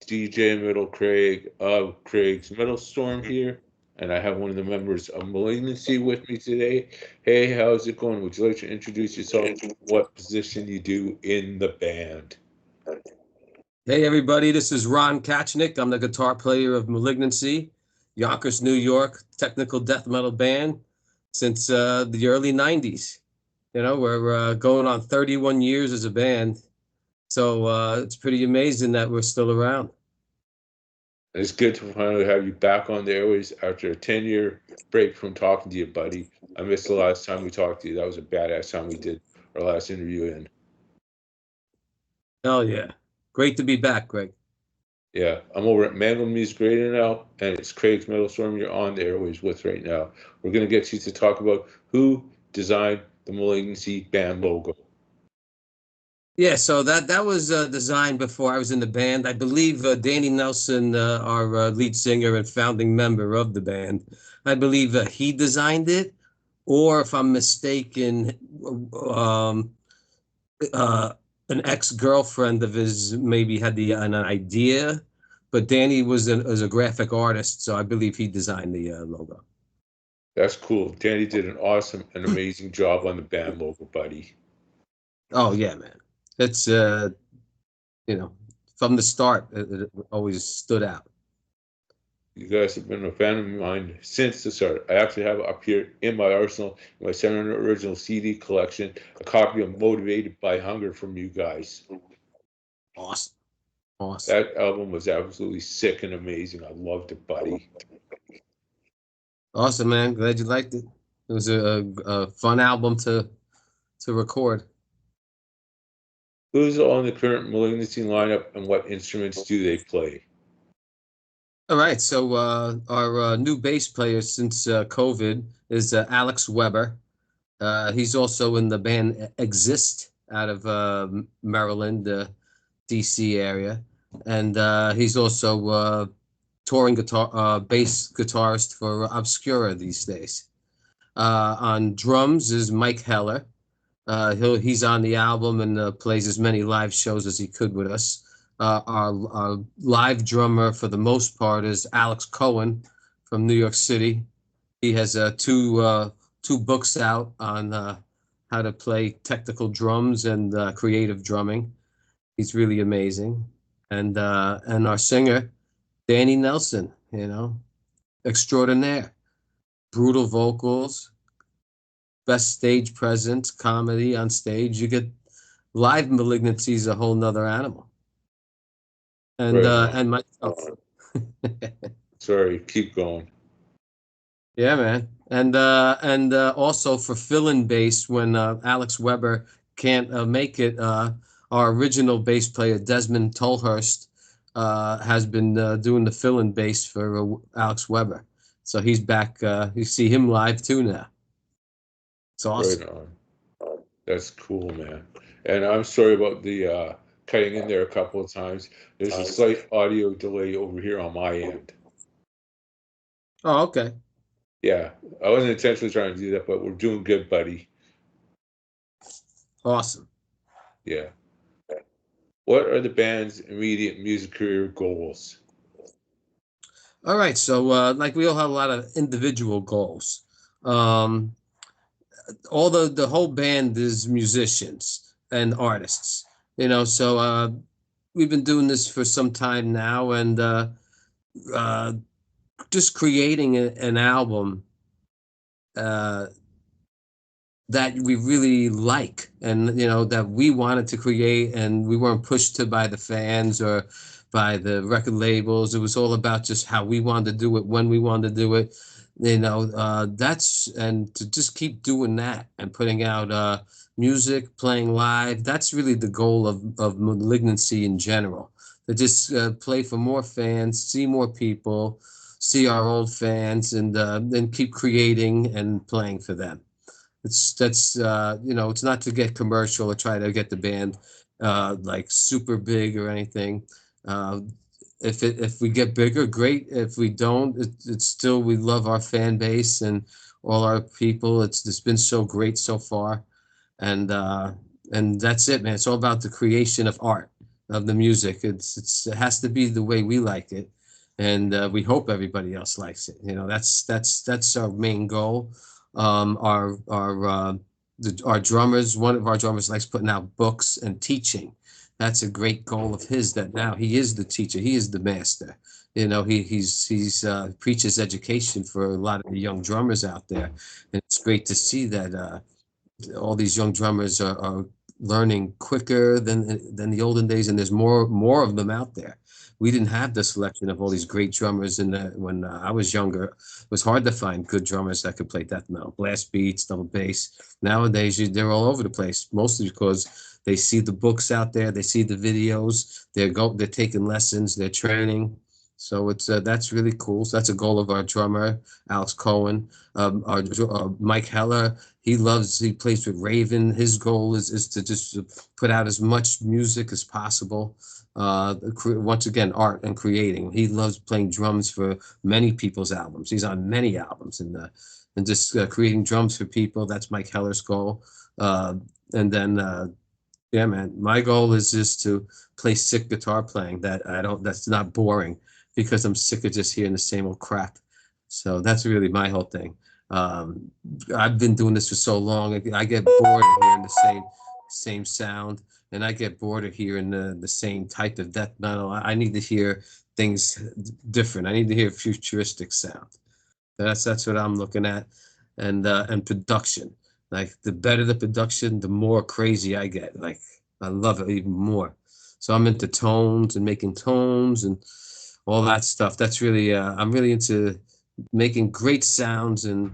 DJ Middle Craig of Craig's Middle Storm here, and I have one of the members of Malignancy with me today. Hey, how's it going? Would you like to introduce yourself? What position you do in the band? Hey everybody, this is Ron Kachnik. I'm the guitar player of Malignancy, Yonkers, New York, technical death metal band since the early 90s. We're going on 31 years as a band. So it's pretty amazing that we're still around. It's good to finally have you back on the airways after a 10-year break from talking to you, buddy. I missed the last time we talked to you. That was a badass time we did our last interview in. Hell yeah. Great to be back, Greg. Yeah, I'm over at Mangle Music Radio now, and it's Craig's Metal Storm you're on the airways with right now. We're going to get you to talk about who designed the Malignancy band logo. Yeah, so that was designed before I was in the band. I believe Danny Nelson, our lead singer and founding member of the band, I believe he designed it, or if I'm mistaken, um, an ex-girlfriend of his maybe had an idea, but Danny was a graphic artist, so I believe he designed the logo. That's cool. Danny did an awesome and amazing job on the band logo, buddy. Oh yeah, man. It's from the start, it always stood out. You guys have been a fan of mine since the start. I actually have up here in my arsenal, in my 700 original CD collection, a copy of Motivated by Hunger from you guys. Awesome. Awesome. That album was absolutely sick and amazing. I loved it, buddy. Awesome, man. Glad you liked it. It was a fun album to record. Who's on the current Malignancy lineup and what instruments do they play? All right, so our new bass player since COVID is Alex Weber. He's also in the band Exist out of Maryland, DC area, and he's also touring bass guitarist for Obscura these days. On drums is Mike Heller. He's on the album and plays as many live shows as he could with us. Our live drummer for the most part is Alex Cohen from New York City. He has two books out on how to play technical drums and creative drumming. He's really amazing. And our singer, Danny Nelson, extraordinaire. Brutal vocals, best stage presence, comedy on stage. You get live Malignancy is a whole nother animal. And and myself. Sorry, keep going. Yeah, man. And also for fill-in bass when Alex Weber can't make it, our original bass player Desmond Tolhurst has been doing the fill-in bass for Alex Weber. So he's back. You see him live too now. It's awesome. Right on. That's cool, man. And I'm sorry about the cutting in there a couple of times. There's a slight audio delay over here on my end. Oh, okay. Yeah, I wasn't intentionally trying to do that, but we're doing good, buddy. Awesome. Yeah. What are the band's immediate music career goals? All right. So, like we all have a lot of individual goals. All the whole band is musicians and artists, so we've been doing this for some time now, and just creating an album that we really like, and that we wanted to create, and we weren't pushed to by the fans or by the record labels. It was all about just how we wanted to do it, when we wanted to do it. That's, and to just keep doing that and putting out music, playing live. That's really the goal of Malignancy in general. To just play for more fans, see more people, see our old fans, and then keep creating and playing for them. It's not to get commercial or try to get the band like super big or anything. If we get bigger, great. If we don't, it's still, we love our fan base and all our people. It's been so great so far, and that's it, man. It's all about the creation of art of the music. It has to be the way we like it, and we hope everybody else likes it. You know, that's our main goal. Our drummers, one of our drummers likes putting out books and teaching. That's a great goal of his. That now he is the teacher, he is the master. You know, he's preaches education for a lot of the young drummers out there, and it's great to see that all these young drummers are learning quicker than the olden days, and there's more of them out there. We didn't have the selection of all these great drummers when I was younger. It was hard to find good drummers that could play death metal, blast beats, double bass. Nowadays, they're all over the place, mostly because they see the books out there, they see the videos, they're taking lessons, they're training. So it's that's really cool. So that's a goal of our drummer, Alex Cohen. Our Mike Heller, he plays with Raven. His goal is to just put out as much music as possible. Once again, art and creating. He loves playing drums for many people's albums. He's on many albums and just creating drums for people. That's Mike Heller's goal. And then yeah, man, my goal is just to play sick guitar playing that's not boring because I'm sick of just hearing the same old crap. So that's really my whole thing. Um, I've been doing this for so long. I get bored of hearing the same sound, and I get bored of hearing the same type of death metal. I need to hear things different. I need to hear futuristic sound. That's what I'm looking at, and production. Like the better the production, the more crazy I get. Like I love it even more. So I'm into tones and making tones and all that stuff. That's really I'm really into making great sounds and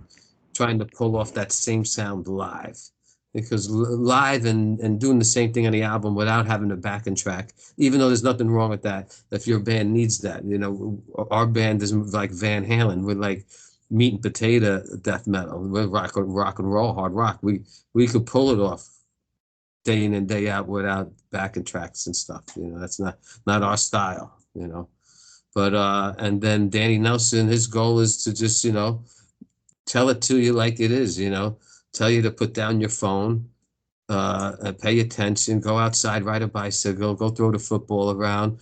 trying to pull off that same sound live. Because live and doing the same thing on the album without having a backing track, even though there's nothing wrong with that, if your band needs that, you know, our band isn't like Van Halen. We're like meat and potato death metal. We're rock and roll, hard rock. We could pull it off day in and day out without backing tracks and stuff. You know, that's not our style. You know, but and then Danny Nelson, his goal is to just tell it to you like it is. You know, tell you to put down your phone, pay attention, go outside, ride a bicycle, go throw the football around,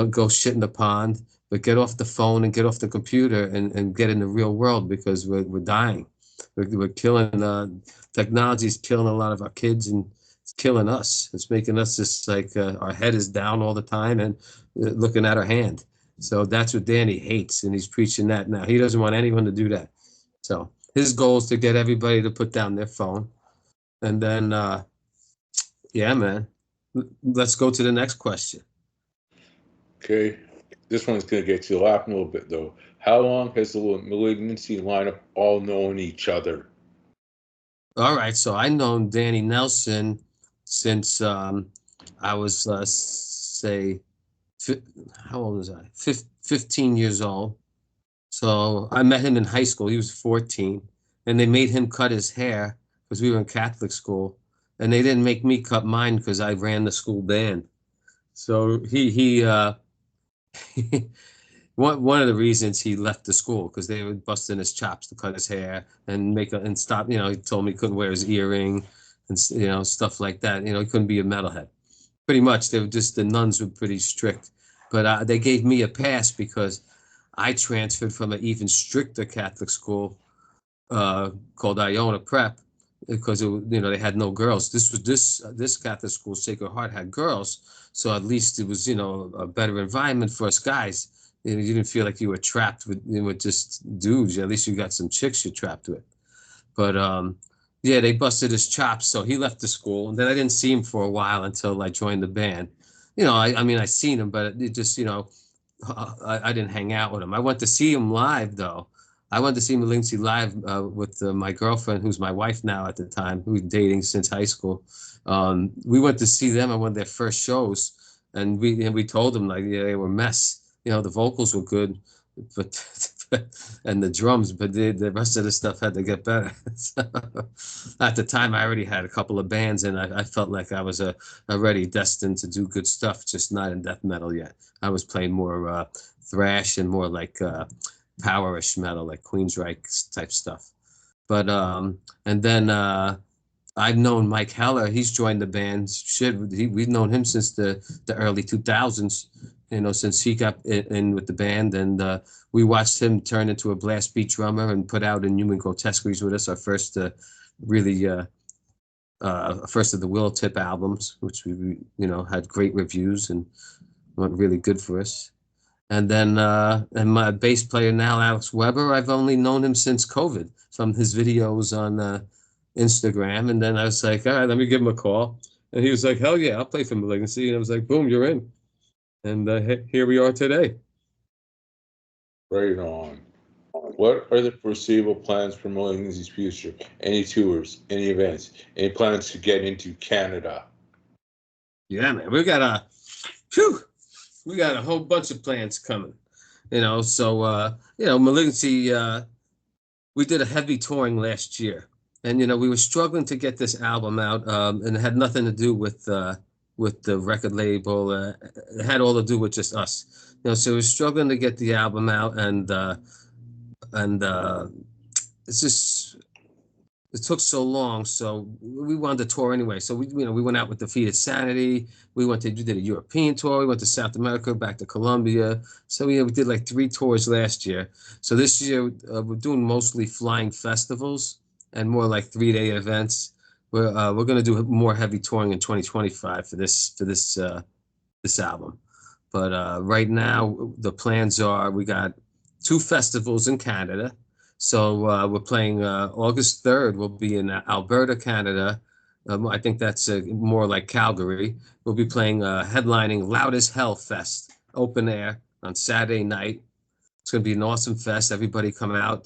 go shit in the pond, but get off the phone and get off the computer and get in the real world because we're dying. We're killing, technology is killing a lot of our kids and it's killing us. It's making us just like our head is down all the time and looking at our hand. So that's what Danny hates, and he's preaching that now. He doesn't want anyone to do that. So his goal is to get everybody to put down their phone. And then yeah, man. Let's go to the next question. Okay. This one's going to get you laughing a little bit, though. How long has the Malignancy lineup all known each other? All right, so I known Danny Nelson since I was say how old was I? 15 years old. So I met him in high school. He was 14, and they made him cut his hair because we were in Catholic school, and they didn't make me cut mine because I ran the school band. So he one of the reasons he left the school because they were busting his chops to cut his hair and and stop. You know, he told me he couldn't wear his earring and stuff like that. You know, he couldn't be a metalhead. Pretty much, they were just the nuns were pretty strict, but they gave me a pass because I transferred from an even stricter Catholic school called Iona Prep because they had no girls. This Catholic school, Sacred Heart, had girls, so at least it was a better environment for us guys. You didn't feel like you were trapped with just dudes. At least you got some chicks you're trapped with. But yeah, they busted his chops, so he left the school. And then I didn't see him for a while until I joined the band. I mean, I seen him, but it just I didn't hang out with him. I went to see him live though. I went to see Malignancy live with my girlfriend, who's my wife now at the time, who was dating since high school. We went to see them at one of their first shows, and we told them like they were a mess. The vocals were good, but and the drums, but the rest of the stuff had to get better. So, at the time, I already had a couple of bands, and I felt like I was already destined to do good stuff, just not in death metal yet. I was playing more thrash and more like powerish metal, like Queensryche type stuff. But and then I've known Mike Heller. He's joined the band. Shit, we've known him since the early 2000s. Since he got in with the band, and we watched him turn into a blast beat drummer and put out Inhuman Grotesqueries with us, our first really first of the Will Tip albums, which we had great reviews and went really good for us. And then and my bass player now, Alex Weber, I've only known him since COVID from his videos on Instagram. And then I was like, all right, let me give him a call. And he was like, hell yeah, I'll play for Malignancy. And I was like, boom, you're in. And here we are today. Right on. What are the foreseeable plans for Malignancy's future? Any tours, any events, any plans to get into Canada? Yeah, man, we got a whole bunch of plans coming. So Malignancy, we did a heavy touring last year, and we were struggling to get this album out, and it had nothing to do with the record label. It had all to do with just us. So we're struggling to get the album out, and it's just it took so long. So we wanted to tour anyway. So we went out with Defeated Sanity. We did a European tour. We went to South America, back to Colombia. So we did like 3 tours last year. So this year we're doing mostly flying festivals and more like 3-day events. We're going to do more heavy touring in 2025 for this album. But right now the plans are we got 2 festivals in Canada. So we're playing August 3rd. We'll be in Alberta, Canada. I think that's more like Calgary. We'll be playing headlining Loud as Hell Fest, open air on Saturday night. It's going to be an awesome fest. Everybody come out.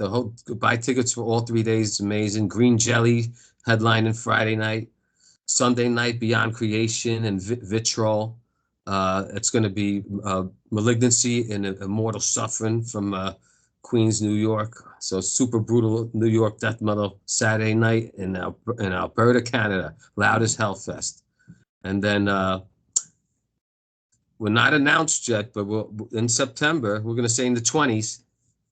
Buy tickets for all 3 days. It's amazing. Green Jelly headlining Friday night. Sunday night, Beyond Creation and Vitrol. It's going to be Malignancy and Immortal Suffering from Queens, New York. So super brutal New York death metal Saturday night in Alberta, Canada. Loud as Hell Fest. And then we're not announced yet, but in September, we're going to say in the 20s,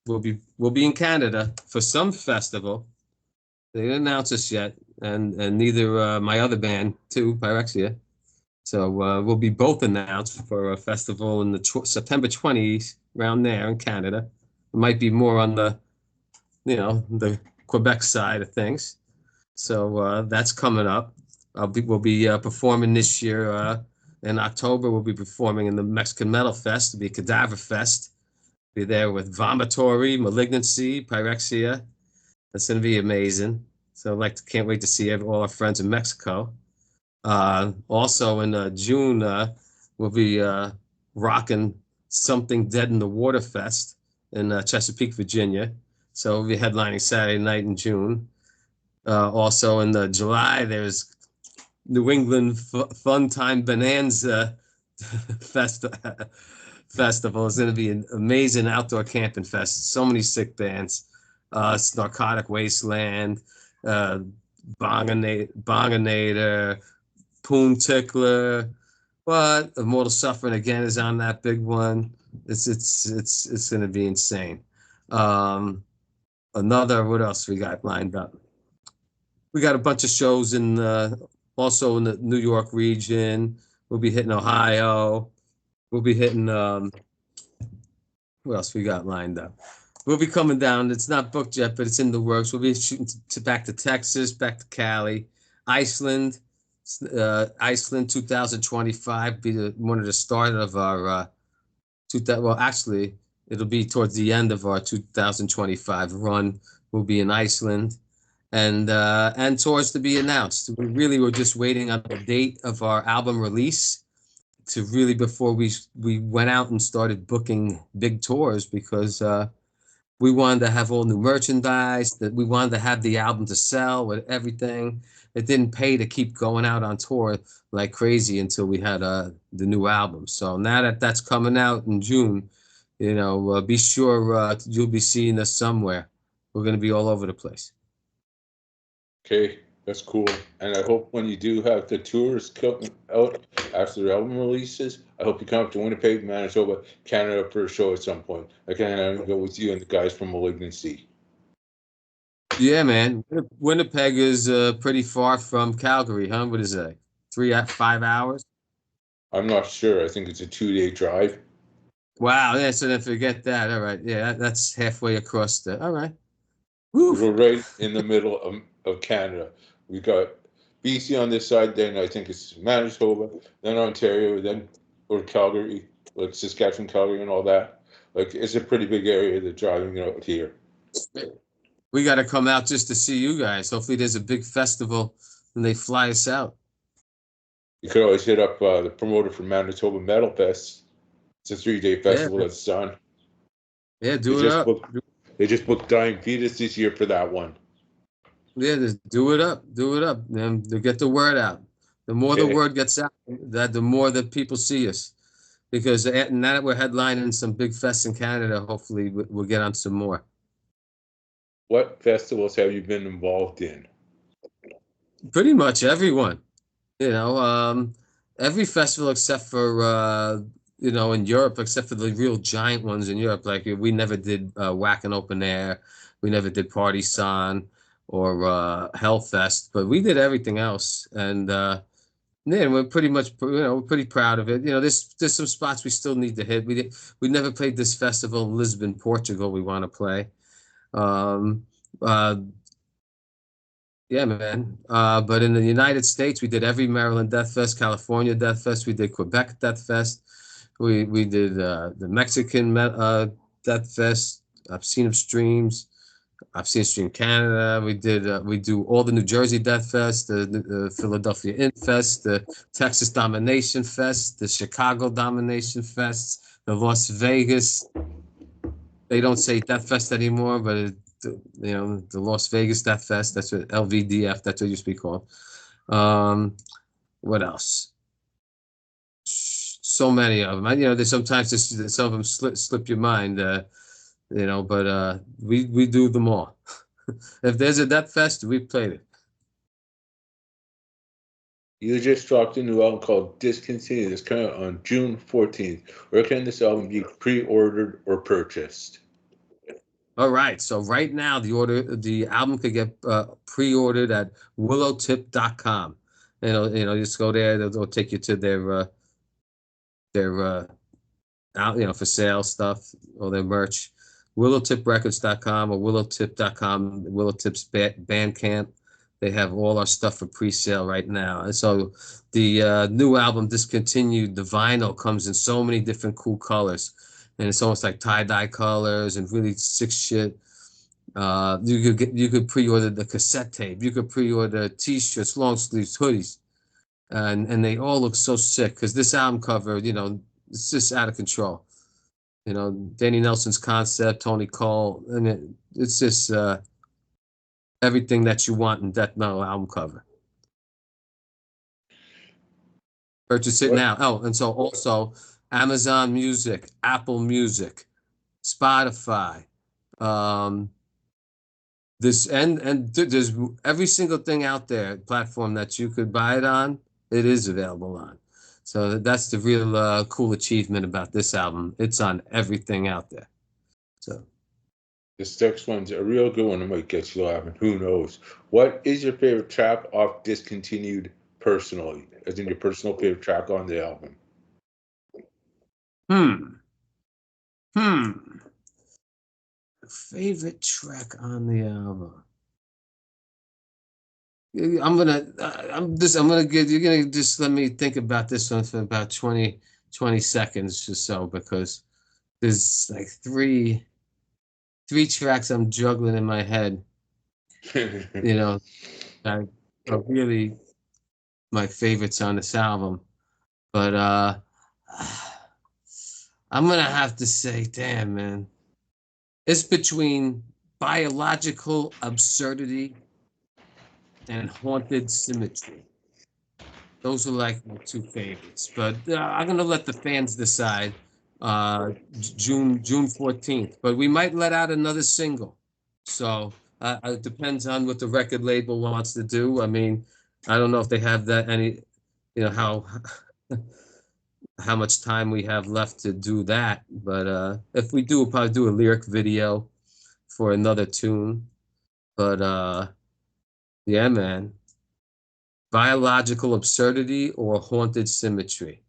we'll be in Canada for some festival. They didn't announce us yet, and neither my other band too, Pyrexia. So we'll be both announced for a festival in the September 20s around there in Canada. It might be more on the Quebec side of things. So that's coming up. We'll be performing this year in October. We'll be performing in the Mexican Metal Fest. It'll be Cadaver Fest. Be there with Vomitory, Malignancy, Pyrexia. That's going to be amazing. So can't wait to see all our friends in Mexico. Also in June, we'll be rocking Something Dead in the Water Fest in Chesapeake, Virginia. So we'll be headlining Saturday night in June. Also in July, there's New England Fun Time Bonanza Festival. It's going to be an amazing outdoor camping fest. So many sick bands. Narcotic Wasteland, Bonginator, Poon Tickler. But Immortal Suffering again is on that big one. It's going to be insane. What else we got lined up? We got a bunch of shows also in the New York region. We'll be hitting Ohio. We'll be hitting what else we got lined up? We'll be coming down. It's not booked yet, but it's in the works. We'll be shooting back to Texas, back to Cali, Iceland. Iceland 2025 be one of the start of our actually it'll be towards the end of our 2025 run. We'll be in Iceland, and tours to be announced. We really were just waiting on the date of our album release to really before we went out and started booking big tours, because we wanted to have all new merchandise, that we wanted to have the album to sell with everything. It didn't pay to keep going out on tour like crazy until we had the new album. So now that that's coming out in June, be sure you'll be seeing us somewhere. We're going to be all over the place. Okay, that's cool. And I hope when you do have the tours come out after the album releases, I hope you come up to Winnipeg, Manitoba, Canada for a show at some point. I can go with you and the guys from Malignancy. Yeah, man. Winnipeg is pretty far from Calgary, huh? What is that? 5 hours? I'm not sure. I think it's a 2-day drive. Wow. Yeah. So then forget that. All right. Yeah, that's halfway across the. All right. Woo. We're right in the middle of Canada. We got BC on this side, then I think it's Manitoba, then Ontario, then or Calgary, like Saskatchewan, Calgary, and all that. Like it's a pretty big area that's driving out here. We got to come out just to see you guys. Hopefully, there's a big festival and they fly us out. You could always hit up the promoter for Manitoba Metal Fest. It's a 3-day Yeah. festival that's done. Yeah. They Do it just up. booked they just booked Dying Fetus this year for that one. Yeah. Just do it up. Do it up. And to get the word out. The more the Okay. word gets out, that the more that people see us. Because now that we're headlining some big fests in Canada, hopefully we'll get on some more. What festivals have you been involved in? Pretty much everyone, you know, every festival except for in Europe, except for the real giant ones in Europe. Like we never did Whack and Open Air, we never did Party Son or Hellfest, but we did everything else, and yeah, we're pretty much we're pretty proud of it. There's some spots we still need to hit. We never played this festival in Lisbon, Portugal. We want to play. Um, uh, yeah, man. But in the United States, we did every Maryland Death Fest, California Death Fest. We did Quebec Death Fest. We did the Mexican Death Fest. I've seen them streams. I've seen Stream Canada. We do all the New Jersey Death Fest, the Philadelphia In Fest, the Texas Domination Fest, the Chicago Domination Fest, the Las Vegas. They don't say Death Fest anymore, but the Las Vegas Death Fest. That's what LVDF. That's what it used to be called. Um, what else? So many of them. There's sometimes some of them slip your mind. But we do them all. If there's a Death Fest, we played it. You just dropped a new album called Discontinued. It's coming out on June 14th. Where can this album be pre-ordered or purchased? All right. So right now, the album could get pre-ordered at willowtip.com. Just go there. They'll take you to their out, for sale stuff or their merch. Willowtiprecords.com or willowtip.com. Willowtip's Bandcamp. They have all our stuff for pre-sale right now. And so the new album Discontinued, the vinyl comes in so many different cool colors. And it's almost like tie-dye colors and really sick shit. You could pre-order the cassette tape. You could pre-order t-shirts, long sleeves, hoodies, and they all look so sick because this album cover, it's just out of control. Danny Nelson's concept, Tony Cole, and it's just everything that you want in death metal album cover. Purchase it What now. Oh, and so also Amazon Music, Apple Music, Spotify, um, there's every single thing out there platform that you could buy it on, it is available on. So that's the real cool achievement about this album. It's on everything out there. So this next one's a real good one. It might get you laughing. Who knows? What is your favorite track off Discontinued personally? As in your personal favorite track on the album? hmm hmm favorite track on the album. I'm gonna get you're gonna just let me think about this one for about 20 seconds or so because there's like three tracks I'm juggling in my head, you know, that are really my favorites on this album. But I'm gonna have to say, damn man, it's between biological absurdity and haunted symmetry. Those are like my two favorites. But I'm gonna let the fans decide. June 14th. But we might let out another single. So it depends on what the record label wants to do. I mean, I don't know if they have that any, how how much time we have left to do that. But if we do, we'll probably do a lyric video for another tune. But yeah, man. Biological absurdity or haunted symmetry.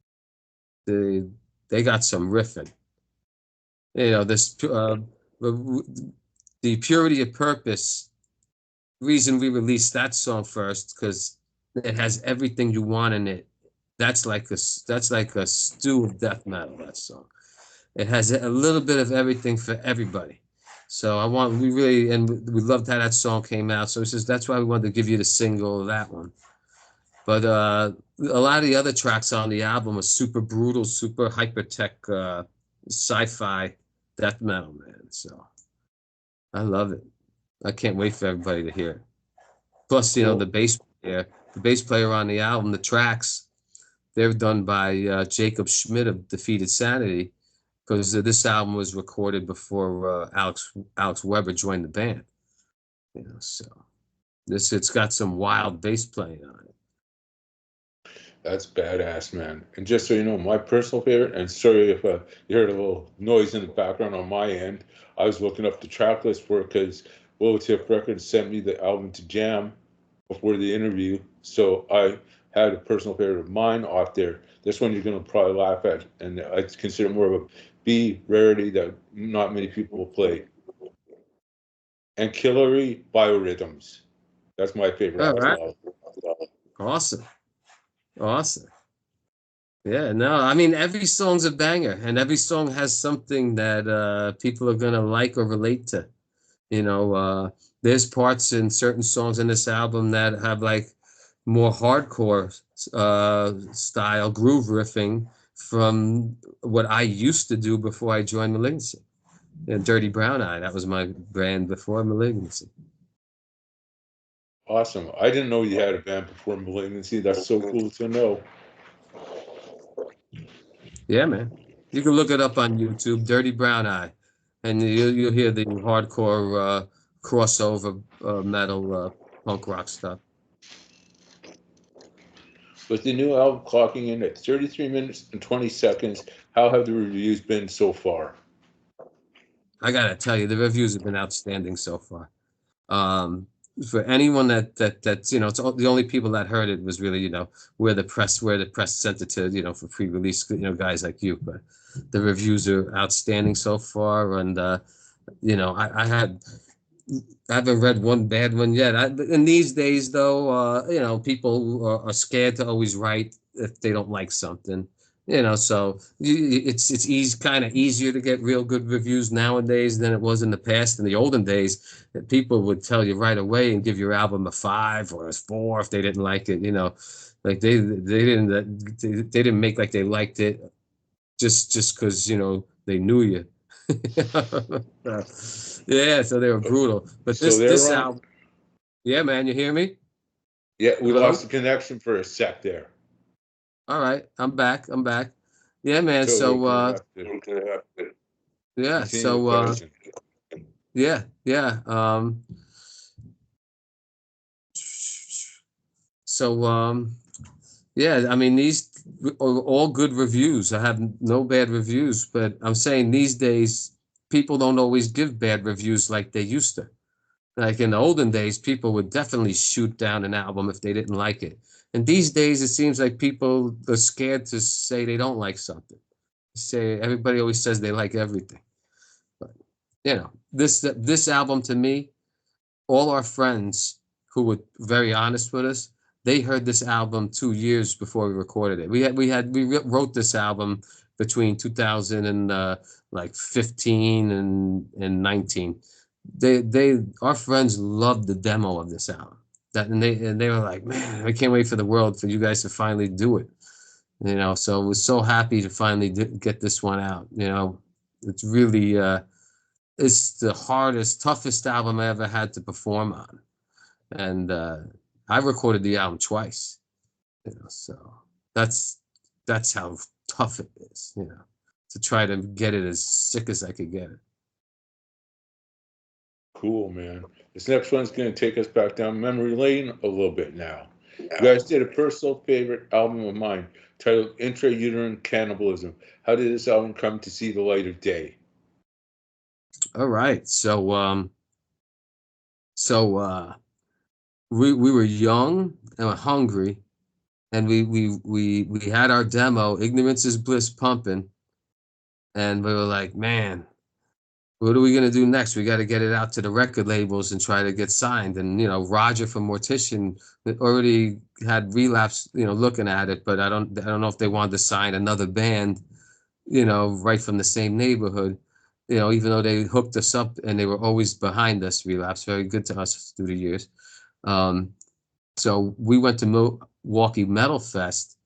They they got some riffing. This the purity of purpose. Reason we released that song first because it has everything you want in it. That's like a stew of death metal. That song. It has a little bit of everything for everybody. So we really, and we loved how that song came out. So it's just that's why we wanted to give you the single of that one. But a lot of the other tracks on the album are super brutal, super hyper tech, sci-fi death metal, man. So I love it. I can't wait for everybody to hear it. Plus, Cool. the bass player on the album, the tracks, they're done by Jacob Schmidt of Defeated Sanity, because this album was recorded before Alex Weber joined the band. So it's got some wild bass playing on it. That's badass, man. And just so you know, my personal favorite, and sorry if you heard a little noise in the background on my end, I was looking up the track list for it because Tip Records sent me the album to jam before the interview. So I had a personal favorite of mine off there. This one you're going to probably laugh at, and I consider more of a B rarity that not many people will play. Ancillary Biorhythms. That's my favorite All off the right, album. awesome, awesome. Yeah, no, I mean every song's a banger, and every song has something that people are gonna like or relate to. You know, there's parts in certain songs in this album that have like more hardcore style groove riffing from what I used to do before I joined Malignancy. And Dirty Brown Eye, that was my brand before Malignancy. Awesome. I didn't know you had a band before Malignancy. That's so cool to know. Yeah, man. You can look it up on YouTube, Dirty Brown Eye, and you'll hear the hardcore crossover metal punk rock stuff. With the new album clocking in at 33 minutes and 20 seconds, how have the reviews been so far? I gotta tell you, the reviews have been outstanding so far. Um, for anyone that's it's the only people that heard it was really where the press sent it to for pre-release guys like you, but the reviews are outstanding so far, and I haven't read one bad one yet. In these days, though, people are scared to always write if they don't like something. So it's easy, kind of easier to get real good reviews nowadays than it was in the past. In the olden days, people would tell you right away and give your album a 5 or a 4 if they didn't like it. Like they didn't make like they liked it just because they knew you. Yeah, so they were brutal. But So this they're on. album, yeah, man, you hear me? Yeah, we lost the Hello? connection for a sec there. All right, I'm back. I'm back. Yeah, man. Totally So gonna have to yeah, continue the question. yeah, yeah. So yeah, I mean these are all good reviews. I have no bad reviews, but I'm saying these days people don't always give bad reviews like they used to. Like in the olden days, people would definitely shoot down an album if they didn't like it. And these days, it seems like people are scared to say they don't like something. Say everybody always says they like everything. But this album to me, all our friends who were very honest with us, they heard this album 2 years before we recorded it. We wrote this album between 2000 and like 15 and 19. Our friends loved the demo of this album. And they were like, man, I can't wait for the world for you guys to finally do it. So we're so happy to finally get this one out. It's really it's the hardest, toughest album I ever had to perform on, and I recorded the album twice. So that's that's how tough it is. To try to get it as sick as I could get it. Cool, man. This next one's gonna take us back down memory lane a little bit now. You guys did a personal favorite album of mine titled Intrauterine Cannibalism. How did this album come to see the light of day? All right, so So we were young and hungry, and we had our demo, Ignorance is Bliss, pumping, and we were like, man, what are we gonna do next? We got to get it out to the record labels and try to get signed. And Roger from Mortician already had Relapse, looking at it, but I don't know if they wanted to sign another band, right from the same neighborhood. Even though they hooked us up and they were always behind us, Relapse, very good to us through the years. Um, so we went to Milwaukee Metal Fest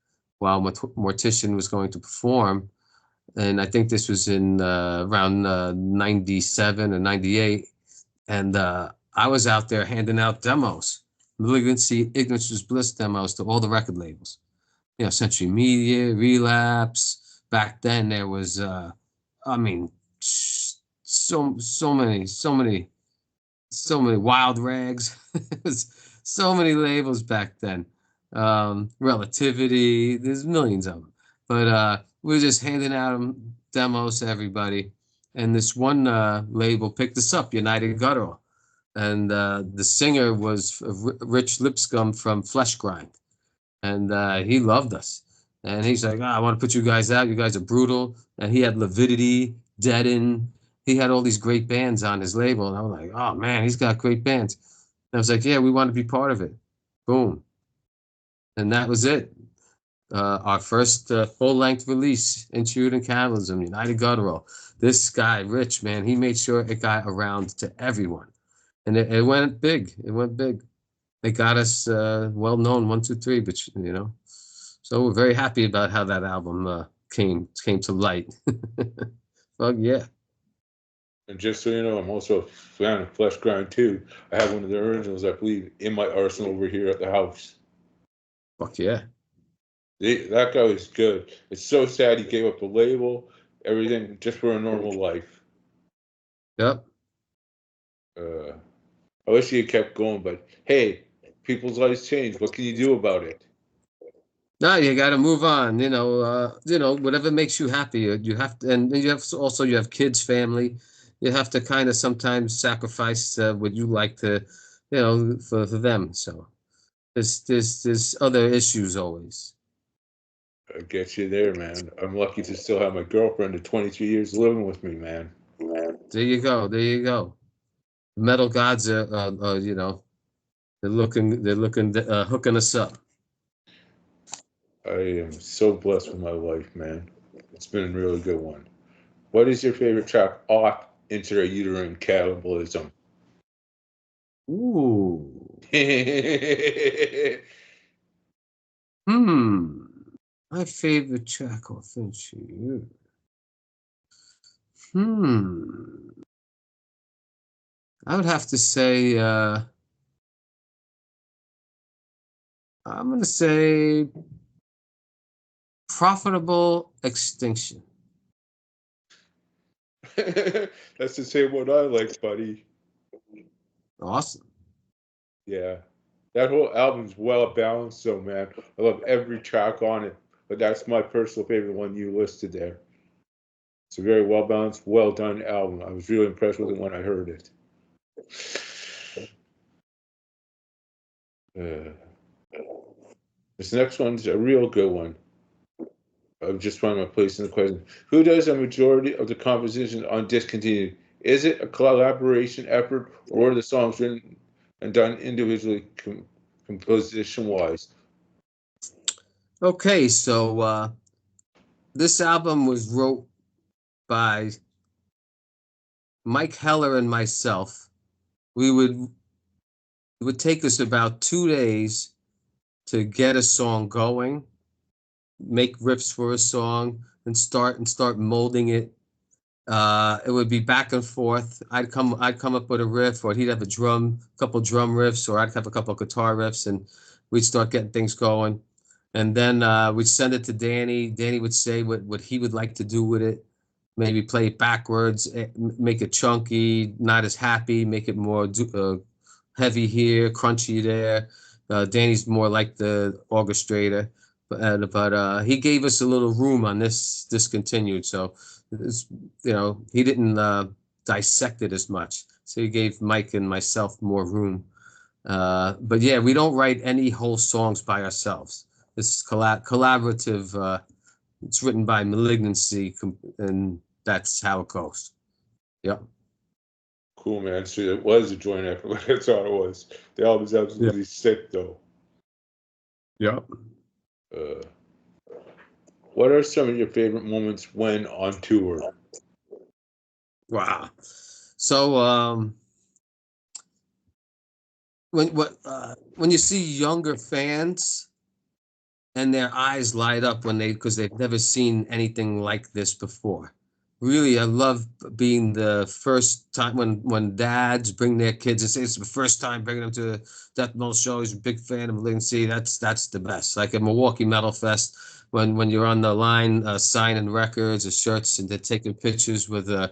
while Mortician was going to perform, and I think this was in around 97 or 98. And I was out there handing out demos, Malignancy, Ignorance is Bliss demos to all the record labels. Century Media, Relapse. Back then there was, I mean, so many wild rags. So many labels back then. Relativity, there's millions of them. But we were just handing out them demos to everybody. And this one label picked us up, United Guttural. And the singer was Rich Lipscomb from Flesh Grind. And he loved us. And he's like, I want to put you guys out. You guys are brutal. And he had Lividity, Deaden. He had all these great bands on his label. And I was like, oh, man, he's got great bands. And I was like, yeah, we want to be part of it. Boom. And that was it. Our first full-length release, Intrude and Cannibalism, United Guttural. This guy, Rich, man, he made sure it got around to everyone. And it went big. It went big. It got us well-known, 1, 2, 3, but so we're very happy about how that album came to light. Fuck yeah. And just so you know, I'm also a fan of Flesh Grind too. I have one of the originals, I believe, in my arsenal over here at the house. Fuck yeah. That guy was good. It's so sad he gave up the label, everything, just for a normal life. Yep. I wish he had kept going, but hey, people's lives change. What can you do about it? No, you got to move on. Whatever makes you happy. You have to, and you have kids, family. You have to kind of sometimes sacrifice what you like to, for them. So there's other issues always. I get you there, man. I'm lucky to still have my girlfriend of 23 years living with me, man. There you go. There you go. Metal gods are, they're hooking us up. I am so blessed with my life, man. It's been a really good one. What is your favorite track off Intrauterine Cannibalism? Ooh. My favorite track off Intrude. I would have to say, I'm going to say Profitable Extinction. That's the same one I like, buddy. Awesome. Yeah. That whole album's well balanced, so man. I love every track on it, but that's my personal favorite one you listed there. It's a very well balanced, well done album. I was really impressed with it when I heard it. Uh, this next one's a real good one. I'm just finding my place in the question. Who does a majority of the composition on Discontinued? Is it a collaboration effort or are the songs written and done individually composition wise? Okay, so this album was wrote by Mike Heller and myself. It would take us about 2 days to get a song going, make riffs for a song, and start molding it. It would be back and forth. I'd come up with a riff, or he'd have couple drum riffs, or I'd have a couple of guitar riffs, and we'd start getting things going. And then we'd send it to Danny. Danny would say what he would like to do with it. Maybe play it backwards, make it chunky, not as happy, make it more heavy here, crunchy there. Danny's more like the orchestrator, but he gave us a little room on this Discontinued. So he didn't dissect it as much. So he gave Mike and myself more room. But yeah, we don't write any whole songs by ourselves. This is collaborative. It's written by Malignancy, and that's how it goes. Yep. Cool, man. So it was a joint effort, but that's all it was. The album's Yeah. absolutely sick, though. Yep. Uh, what are some of your favorite moments when on tour? Wow. So when you see younger fans and their eyes light up when because they've never seen anything like this before. Really, I love being the first time when dads bring their kids and say it's the first time bringing them to a death metal show. He's a big fan of Malignancy. That's the best. Like at Milwaukee Metal Fest, when you're on the line signing records or shirts and they're taking pictures with a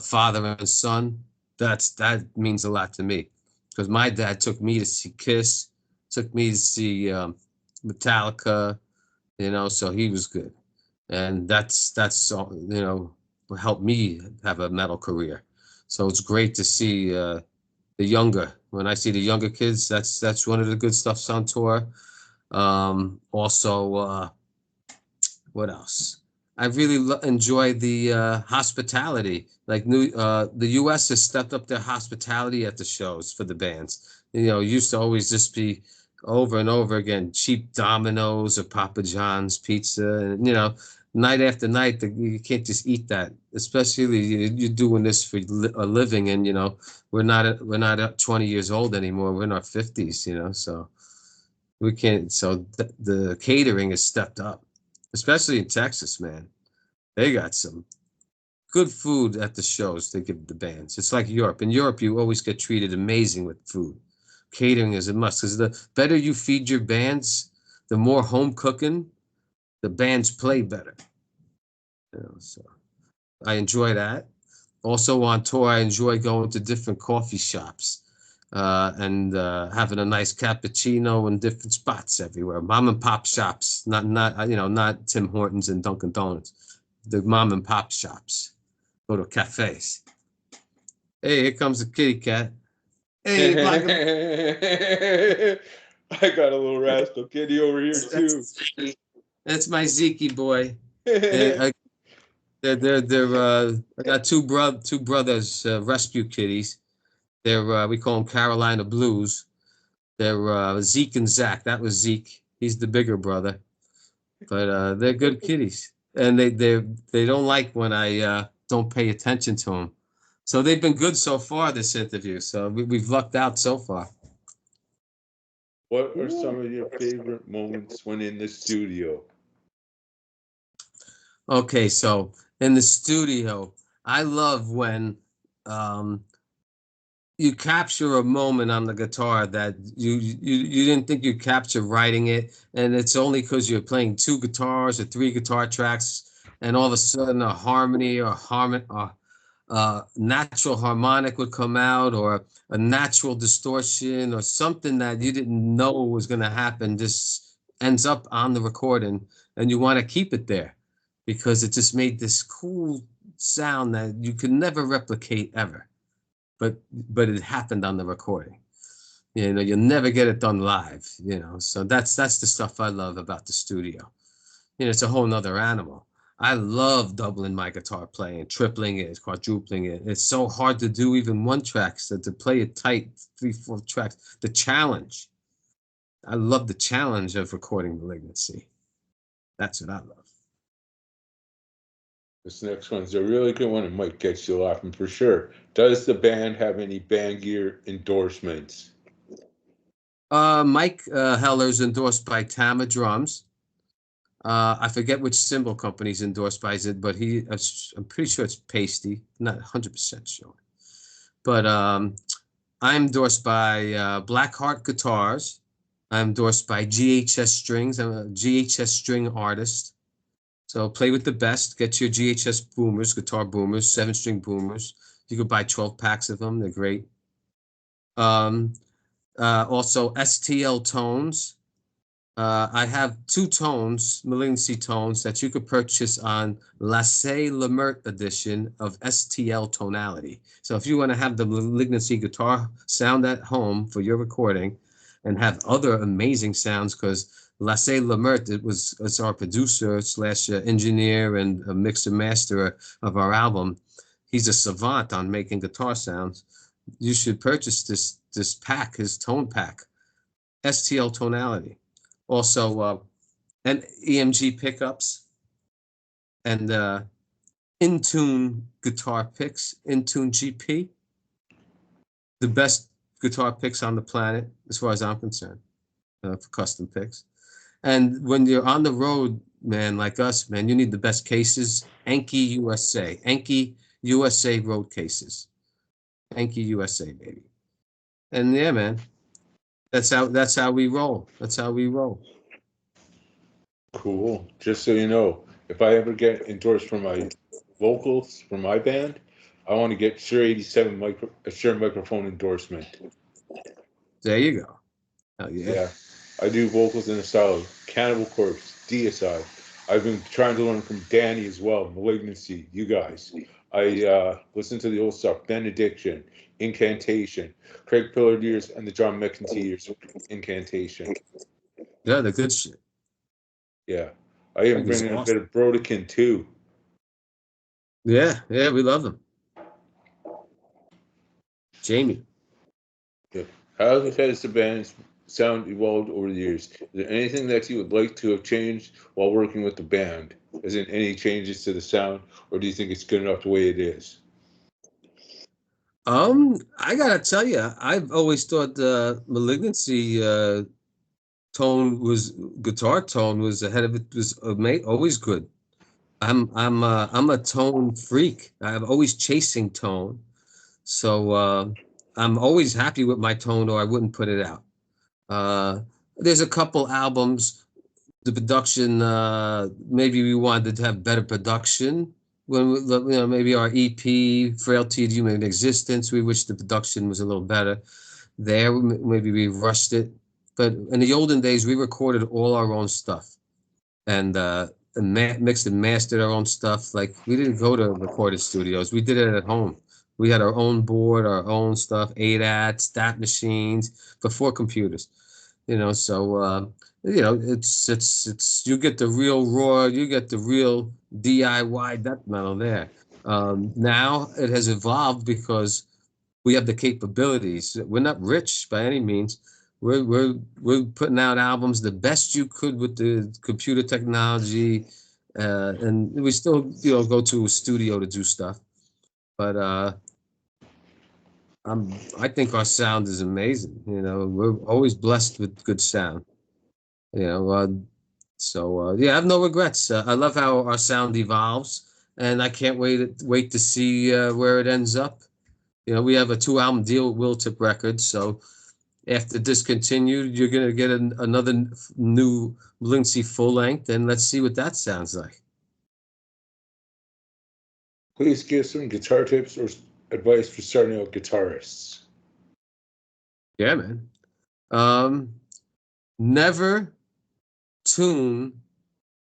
father and son. That means a lot to me because my dad took me to see Kiss, took me to see Metallica, so he was good, and that's helped me have a metal career. So it's great to see the younger. When I see the younger kids, that's one of the good stuffs on tour. Also, what else? I really enjoy the hospitality. Like the U.S. has stepped up their hospitality at the shows for the bands. Used to always just be over and over again cheap Domino's or Papa John's pizza, and night after night you can't just eat that. Especially you're doing this for a living, and we're not 20 years old anymore. We're in our 50s, so we can't. So the catering has stepped up, especially in Texas, man. They got some good food at the shows they give the bands. It's like Europe. In Europe, you always get treated amazing with food. Catering is a must because the better you feed your bands, the more home cooking, the bands play better. So I enjoy that. Also on tour, I enjoy going to different coffee shops and having a nice cappuccino in different spots everywhere. Mom and pop shops, not Tim Hortons and Dunkin' Donuts. The mom and pop shops. Go to cafes. Hey, here comes the kitty cat. Hey, Black. I got a little rascal kitty over here too. That's my Zeke boy. I, I got two brothers, rescue kitties. We call them Carolina Blues. They're Zeke and Zach. That was Zeke. He's the bigger brother, but they're good kitties, and they don't like when I don't pay attention to them. So they've been good so far this interview. So we've lucked out so far. What are some of your favorite moments when in the studio? Okay, so in the studio, I love when um, you capture a moment on the guitar that you didn't think you'd capture writing it, and it's only because you're playing two guitars or three guitar tracks, and all of a sudden a harmony or natural harmonic would come out, or a natural distortion, or something that you didn't know was going to happen just ends up on the recording, and you want to keep it there because it just made this cool sound that you can never replicate ever, but it happened on the recording. You'll never get it done live. So that's the stuff I love about the studio. It's a whole nother animal. I love doubling my guitar playing, tripling it, quadrupling it. It's so hard to do even one track. So to play it tight, 3, 4 tracks, the challenge. I love the challenge of recording Malignancy. That's what I love. This next one's a really good one. It might get you laughing for sure. Does the band have any band gear endorsements? Mike Heller's endorsed by Tama Drums. I forget which cymbal company's endorsed by it, but I'm pretty sure it's Pasty. Not 100% sure. But I'm endorsed by Blackheart Guitars. I'm endorsed by GHS Strings. I'm a GHS string artist. So play with the best. Get your GHS boomers, guitar boomers, 7-string boomers. You could buy 12 packs of them. They're great. Also STL Tones. I have two tones, Malignancy tones, that you could purchase on Lasse Lemert edition of STL Tonality. So if you want to have the Malignancy guitar sound at home for your recording and have other amazing sounds, because Lasse Lemert is our producer slash engineer and a mixer master of our album. He's a savant on making guitar sounds. You should purchase this pack, his tone pack, STL Tonality. Also, and EMG pickups and in-tune guitar picks, in-tune GP, the best guitar picks on the planet, as far as I'm concerned, for custom picks. And when you're on the road, man, like us, man, you need the best cases. Enki USA, Enki USA road cases, Enki USA, baby. And yeah, man, that's how we roll. That's how we roll. Cool. Just so you know, if I ever get endorsed for my vocals for my band, I want to get Shure 87 a Shure microphone endorsement. There you go. Oh yeah. Yeah. I do vocals in the style of Cannibal Corpse, DSI. I've been trying to learn from Danny as well, Malignancy, you guys. I listen to the old stuff, Benediction, Incantation, Craig Pillardeers, and the John McIntyre's Incantation. Yeah, the good shit. Yeah. I even Craig is bring in a bit awesome. of Brodekin too. Yeah, yeah, we love them. Jamie. Yeah. How has the band's sound evolved over the years? Is there anything that you would like to have changed while working with the band? Is there any changes to the sound, or do you think it's good enough the way it is? I gotta tell you, I've always thought the Malignancy tone was guitar tone was ahead of it was always good. I'm a tone freak. I'm always chasing tone, so I'm always happy with my tone, or I wouldn't put it out. Uh, there's a couple albums, the production, maybe we wanted to have better production when maybe our EP Frailty of Human Existence, we wish the production was a little better there. Maybe we rushed it, but in the olden days we recorded all our own stuff and mixed and mastered our own stuff. Like we didn't go to recorded studios, we did it at home. We had our own board, our own stuff, ADAT, stat machines, before computers, so it's you get the real raw, you get the real DIY death metal there. Now it has evolved because we have the capabilities. We're not rich by any means. We're putting out albums the best you could with the computer technology, and we still go to a studio to do stuff. But I think our sound is amazing. We're always blessed with good sound. You know, uh, yeah, I have no regrets. I love how our sound evolves, and I can't wait to see where it ends up. We have a 2 album deal with Willtip Records, so after discontinued, you're gonna get another new Lindsay full length, and let's see what that sounds like. Please give some guitar tips or advice for starting out guitarists. Yeah, man. Um, Never tune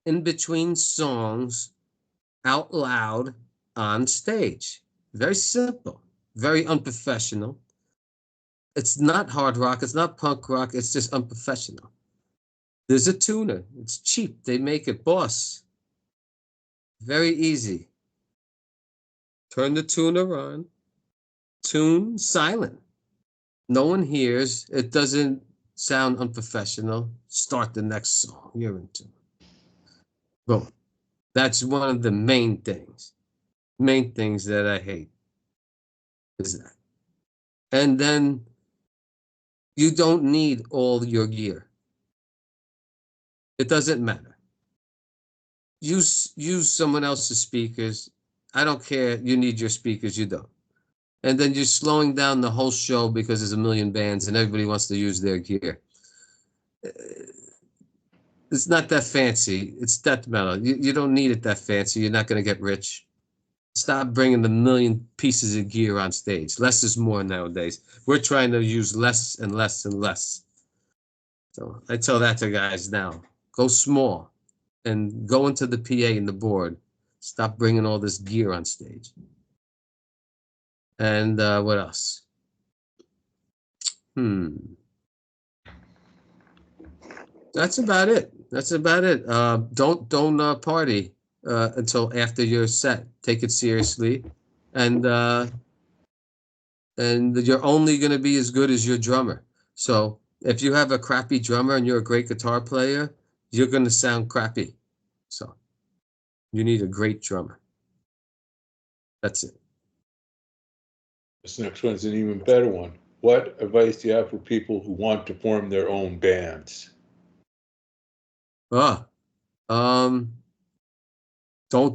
in between songs out loud on stage. Very simple, very unprofessional. It's not hard rock, it's not punk rock, it's just unprofessional. There's a tuner, it's cheap, they make it, boss. Very easy. Turn the tuner on, tune silent. No one hears, it doesn't sound unprofessional. Start the next song, you're in tune. Boom. That's one of the main things that I hate is that. And then you don't need all your gear. It doesn't matter. Use someone else's speakers. I don't care. You need your speakers. You don't. And then you're slowing down the whole show because there's a million bands and everybody wants to use their gear. It's not that fancy. It's death metal. You don't need it that fancy. You're not going to get rich. Stop bringing the million pieces of gear on stage. Less is more nowadays. We're trying to use less and less and less. So I tell that to guys now. Go small and go into the PA and the board. Stop bringing all this gear on stage. And what else? That's about it. That's about it. Don't party until after you're set. Take it seriously, and you're only going to be as good as your drummer. So if you have a crappy drummer and you're a great guitar player, you're going to sound crappy. So you need a great drummer. That's it. This next one's an even better one. What advice do you have for people who want to form their own bands? Don't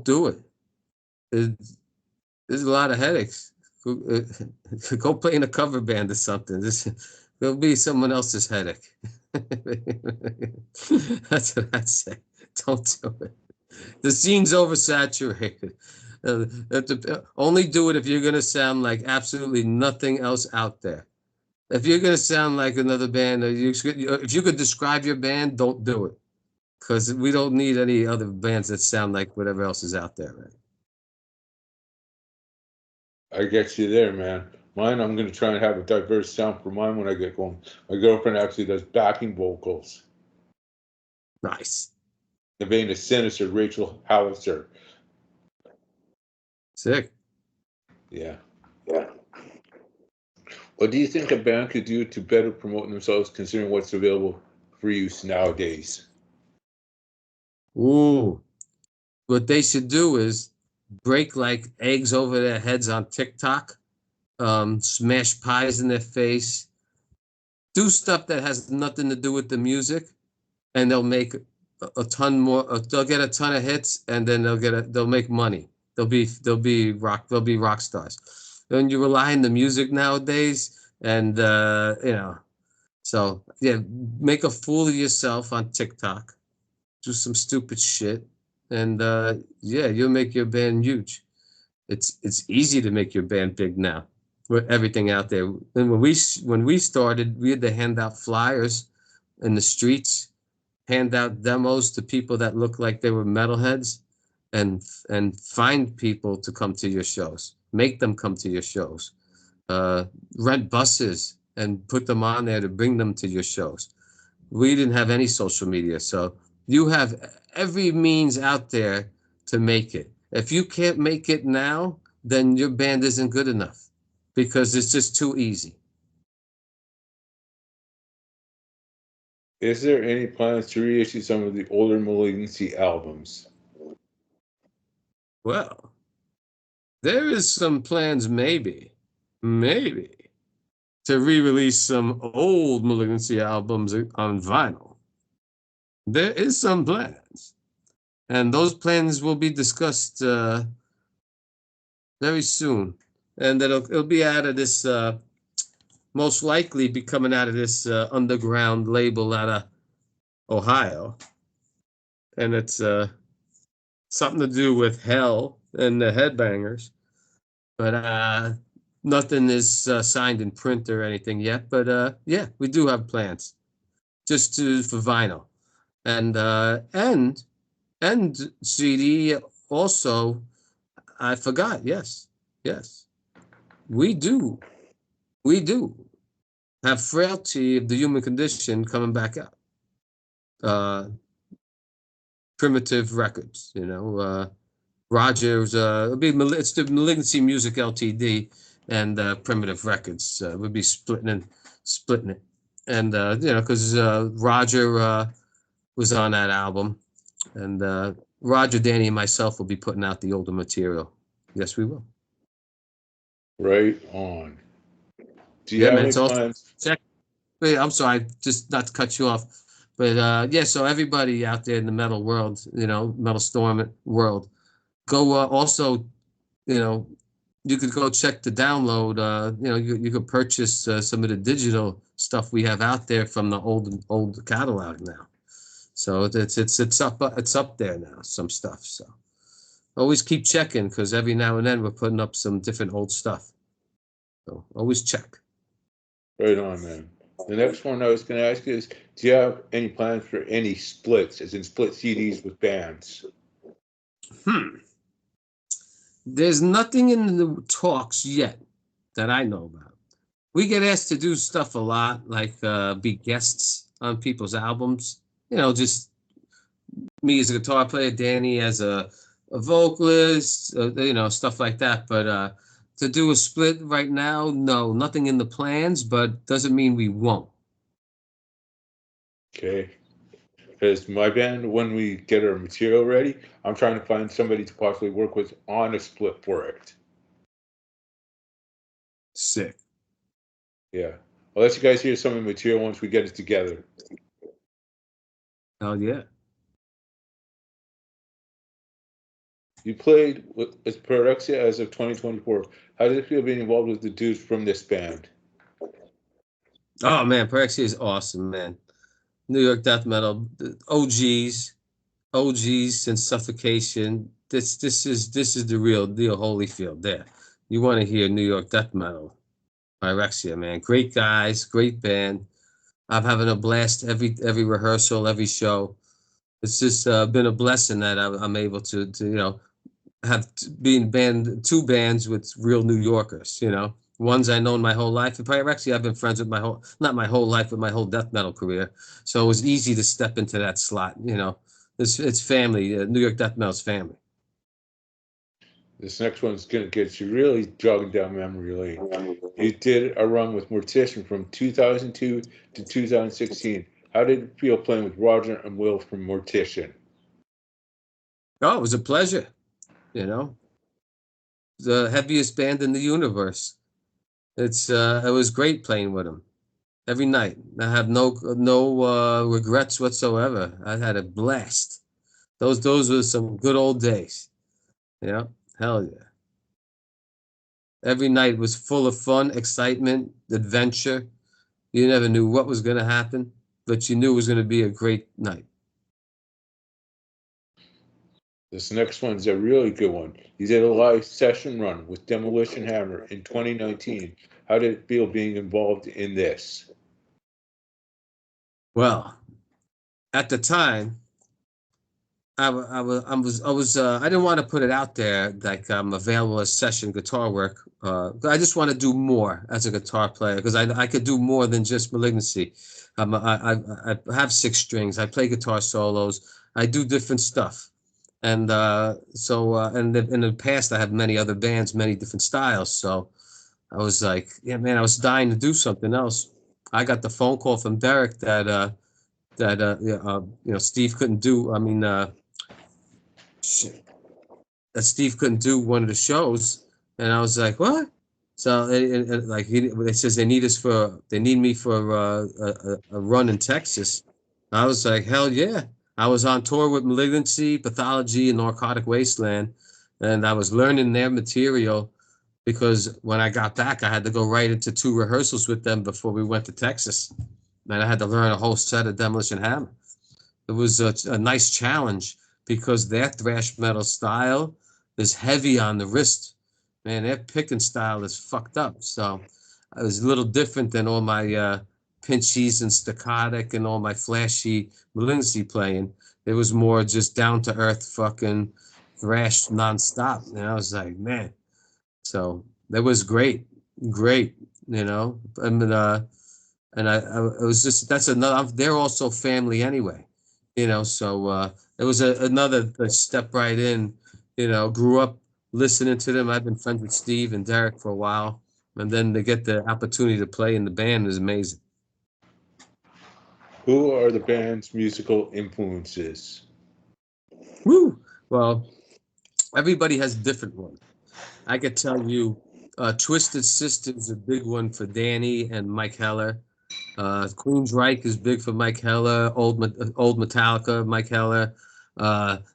do it. There's a lot of headaches. Go play in a cover band or something. There'll be someone else's headache. That's what I'd say. Don't do it. The scene's oversaturated. Only do it if you're going to sound like absolutely nothing else out there. If you're going to sound like another band, if you could describe your band, don't do it. Because we don't need any other bands that sound like whatever else is out there, right? I get you there, man. Mine, I'm going to try and have a diverse sound for mine when I get going. My girlfriend actually does backing vocals. Nice. The vein is Sinister, Rachel Howitzer. Sick. Yeah. What do you think a band could do to better promote themselves considering what's available for use nowadays? Ooh. What they should do is break like eggs over their heads on TikTok, smash pies in their face, do stuff that has nothing to do with the music, and they'll make a ton more. They'll get a ton of hits, and then they'll make money. They'll be rock stars. When you rely on the music nowadays, and so yeah, make a fool of yourself on TikTok, do some stupid shit, and yeah, you'll make your band huge. It's easy to make your band big now with everything out there. And when we started, we had to hand out flyers in the streets, hand out demos to people that looked like they were metalheads, and find people to come to your shows, make them come to your shows, rent buses and put them on there to bring them to your shows. We didn't have any social media, so you have every means out there to make it. If you can't make it now, then your band isn't good enough because it's just too easy. Is there any plans to reissue some of the older Malignancy albums? Well, there is some plans, maybe, to re-release some old Malignancy albums on vinyl. There is some plans, and those plans will be discussed very soon, and it'll be out of this most likely be coming out of this underground label out of Ohio, and it's something to do with hell and the Headbangers, but nothing is signed in print or anything yet. But yeah, we do have plans just for vinyl, and CD also. I forgot. Yes, we do. We do have Frailty of the Human Condition coming back out. Primitive Records, Rogers, it's the Malignancy Music Ltd. and Primitive Records. We'll be splitting it, and because Roger was on that album, and Roger, Danny, and myself will be putting out the older material. Yes, we will. Right on. Do you Yeah, have man. any It's all plans? check. Wait, I'm sorry, just not to cut you off, but yeah. So everybody out there in the metal world, Metal Storm world, go also, you know, you could go check the download. You could purchase some of the digital stuff we have out there from the old catalog now. So it's up there now. Some stuff. So always keep checking because every now and then we're putting up some different old stuff. So always check. Right on, man. The next one I was going to ask is, do you have any plans for any splits, as in split CDs with bands? Hmm. There's nothing in the talks yet that I know about. We get asked to do stuff a lot, like be guests on people's albums. Just me as a guitar player, Danny as a vocalist, stuff like that. But to do a split right now, no, nothing in the plans, but doesn't mean we won't. Okay. Because my band, when we get our material ready, I'm trying to find somebody to possibly work with on a split for it. Sick. Yeah. I'll let you guys hear some of the material once we get it together. Hell yeah. You played with Pyrexia as of 2024. How did it feel being involved with the dudes from this band? Oh man, Pyrexia is awesome, man. New York death metal, OGs, OGs since Suffocation. This is the real deal, Holyfield. There, you want to hear New York death metal? Pyrexia, man. Great guys, great band. I'm having a blast every rehearsal, every show. It's just been a blessing that I'm able to have being band two bands with real New Yorkers. Ones I known my whole life. And Pyrexia, I've been friends with not my whole life, but my whole death metal career. So it was easy to step into that slot. It's family. New York death metal's family. This next one's going to get you really jogging down memory lane. You did a run with Mortician from 2002 to 2016. How did it feel playing with Roger and Will from Mortician? Oh, it was a pleasure. The heaviest band in the universe. It was great playing with them every night. I have no regrets whatsoever. I had a blast. Those were some good old days. Yeah, hell yeah. Every night was full of fun, excitement, adventure. You never knew what was going to happen, but you knew it was going to be a great night. This next one's a really good one. You did a live session run with Demolition Hammer in 2019. How did it feel being involved in this? Well, at the time, I didn't want to put it out there like I'm available as session guitar work. I just want to do more as a guitar player because I could do more than just Malignancy. I have six strings. I play guitar solos. I do different stuff. And and in the past I had many other bands, many different styles. So I was like, yeah, man, I was dying to do something else. I got the phone call from Derek that Steve couldn't do. I mean, shit, that Steve couldn't do one of the shows, and I was like, what? So like they says they need me for a run in Texas. I was like, hell yeah! I was on tour with Malignancy, Pathology, and Narcotic Wasteland, and I was learning their material because when I got back, I had to go right into two rehearsals with them before we went to Texas, and I had to learn a whole set of Demolition Hammer. It was a nice challenge because their thrash metal style is heavy on the wrist. Man, their picking style is fucked up. So it was a little different than all my pinchies and staccatic and all my flashy Malignancy playing. It was more just down to earth fucking thrash nonstop. And I was like, man. So that was great, great. I mean, I it was just that's another. They're also family anyway, So it was another step right in. Grew up listening to them. I've been friends with Steve and Derek for a while, and then to get the opportunity to play in the band is amazing. Who are the band's musical influences? Woo! Well, everybody has different ones. I could tell you, Twisted Sister is a big one for Danny and Mike Heller. Queensryche is big for Mike Heller. Old Metallica, Mike Heller.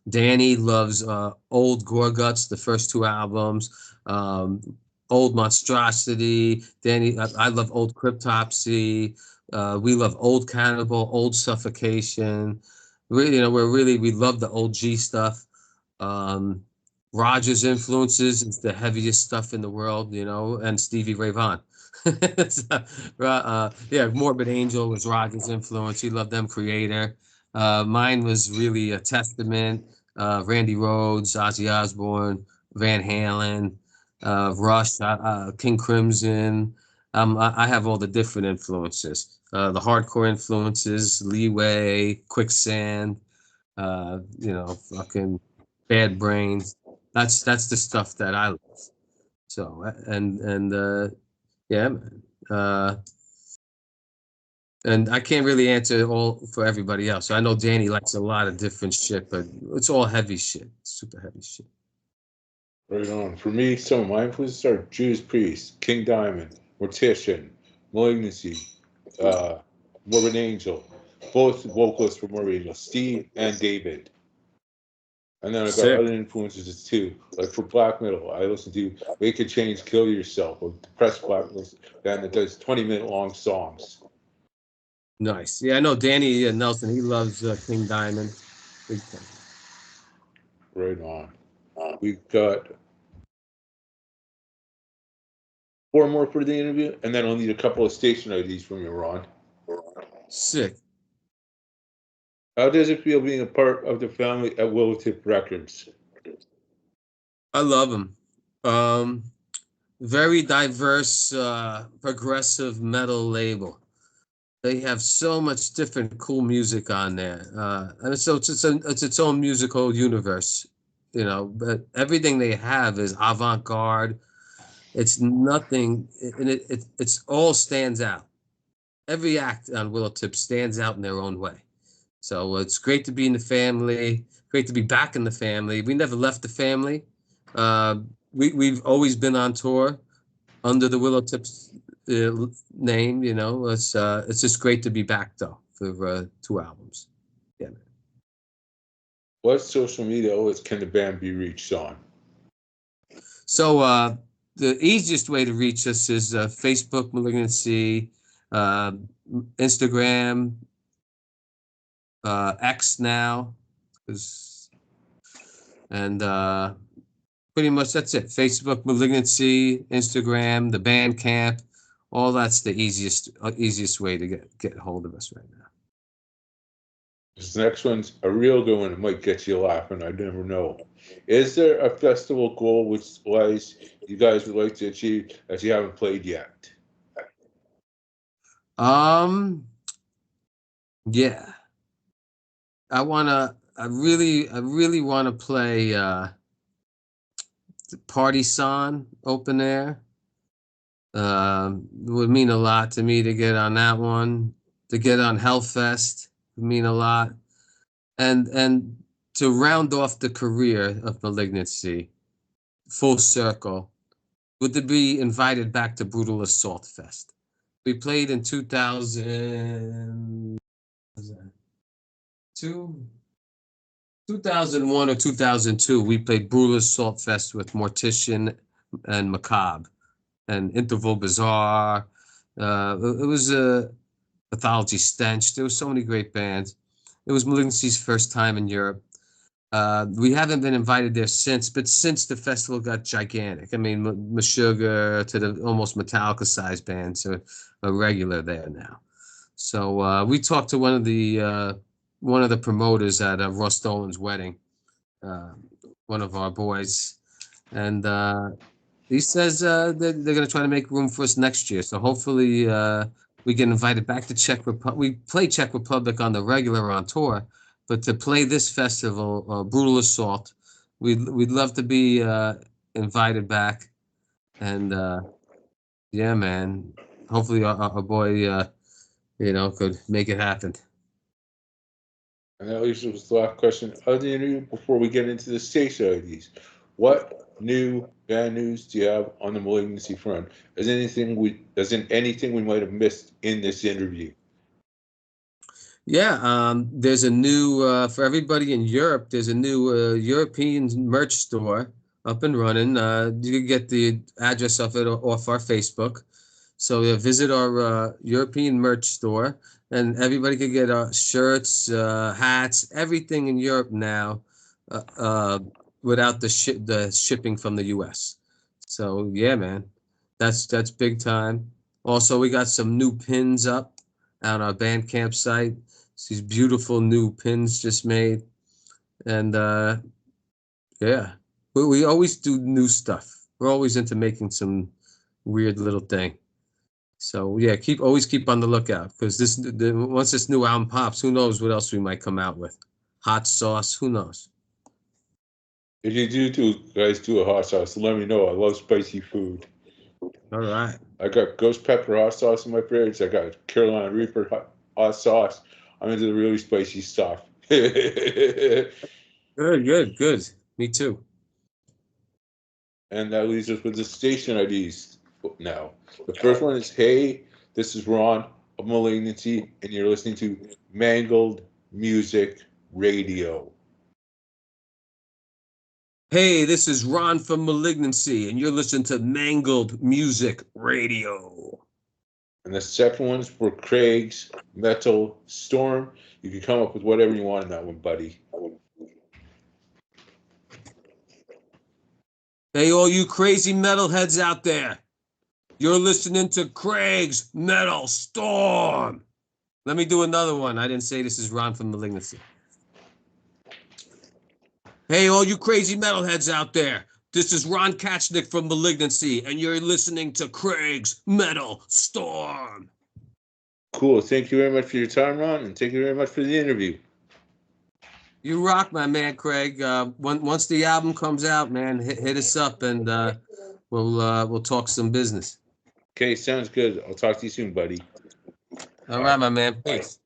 Danny loves old Gorguts, the first two albums. Old Monstrosity. Danny, I love old Cryptopsy. We love old Cannibal, old Suffocation. We love the old G stuff. Roger's influences is the heaviest stuff in the world, and Stevie Ray Vaughan. Yeah, Morbid Angel was Roger's influence. He loved them, Creator. Mine was really a Testament, Randy Rhoads, Ozzy Osbourne, Van Halen, Rush, King Crimson. I have all the different influences. The hardcore influences, Leeway, Quicksand, fucking Bad Brains. That's the stuff that I love. So and yeah, man. And I can't really answer all for everybody else. So I know Danny likes a lot of different shit, but it's all heavy shit, super heavy shit. Right on. For me, some of my influences are Judas Priest, King Diamond, Mortician, Malignancy, uh, Morbid Angel, both vocalists for Morbid Angel, Steve and David. And then I got Sick. other influences too. Like for black metal, I listen to Make a Change, Kill Yourself, a depressed black metal band that does 20-minute long songs. Nice. Yeah, I know Danny Nelson. He loves King Diamond. Big time. Right on. We got four more for the interview, and then I'll need a couple of station IDs from you, Ron. Sick. How does it feel being a part of the family at Willowtip Records? I love him. Um, Very diverse, progressive metal label. They have so much different cool music on there, and so it's its own musical universe, But everything they have is avant-garde. It's nothing, and it's all stands out. Every act on Willow Tip stands out in their own way. So it's great to be in the family. Great to be back in the family. We never left the family. We've always been on tour under the Willow Tips name. It's just great to be back though for 2 albums. Yeah. What social media outlets can the band be reached on? So the easiest way to reach us is Facebook Malignancy, uh, Instagram, X now, and pretty much that's it. Facebook Malignancy, Instagram, the Bandcamp, all that's the easiest way to get hold of us right now. This next one's a real good one. It might get you laughing. I never know. Is there a festival goal which lies you guys would like to achieve that you haven't played yet? Yeah. I really wanna play Party Son open air. It would mean a lot to me to get on that one. To get on Hellfest would mean a lot. And to round off the career of Malignancy, full circle, would to be invited back to Brutal Assault Fest. We played in 2001 or 2002. We played Brutal Assault Fest with Mortician and Macabre and Interval Bizarre. It was a Pathology Stench. There were so many great bands. It was Malignancy's first time in Europe. We haven't been invited there since, but since the festival got gigantic, I mean, Meshuggah to the almost Metallica-sized bands are a regular there now. So we talked to one of the promoters at Ross Dolan's wedding, uh, one of our boys, and he says they're going to try to make room for us next year. So hopefully we get invited back to Czech Republic. We play Czech Republic on the regular on tour, but to play this festival, Brutal Assault, we'd love to be invited back. And yeah, man, hopefully our boy, could make it happen. And that leaves us with the last question of the interview before we get into the station IDs. What new band news do you have on the Malignancy front? Isn't anything we might have missed in this interview? Yeah, there's a new for everybody in Europe. There's a new European merch store up and running. You can get the address of it off our Facebook. So visit our European merch store, and everybody can get shirts, hats, everything in Europe now, uh, uh, without the shipping from the U.S. So yeah, man, that's big time. Also, we got some new pins up on our Bandcamp site. It's these beautiful new pins just made. And yeah, we always do new stuff. We're always into making some weird little thing. So yeah, always keep on the lookout, because once this new album pops, who knows what else we might come out with? Hot sauce, who knows? If you guys do a hot sauce, let me know. I love spicy food. All right. I got ghost pepper hot sauce in my fridge. I got Carolina Reaper hot sauce. I'm into the really spicy stuff. Good, good, good. Me too. And that leaves us with the station IDs now. The first one is, hey, this is Ron of Malignancy, and you're listening to Mangled Music Radio. Hey, this is Ron from Malignancy, and you're listening to Mangled Music Radio. And the second one's for Craig's Metal Storm. You can come up with whatever you want in that one, buddy. Hey, all you crazy metalheads out there, you're listening to Craig's Metal Storm. Let me do another one. I didn't say this is Ron from Malignancy. Hey, all you crazy metalheads out there, this is Ron Kachnik from Malignancy, and you're listening to Craig's Metal Storm. Cool. Thank you very much for your time, Ron, and thank you very much for the interview. You rock, my man, Craig. Once the album comes out, man, hit us up, and we'll talk some business. Okay, sounds good. I'll talk to you soon, buddy. All right, my man. Peace.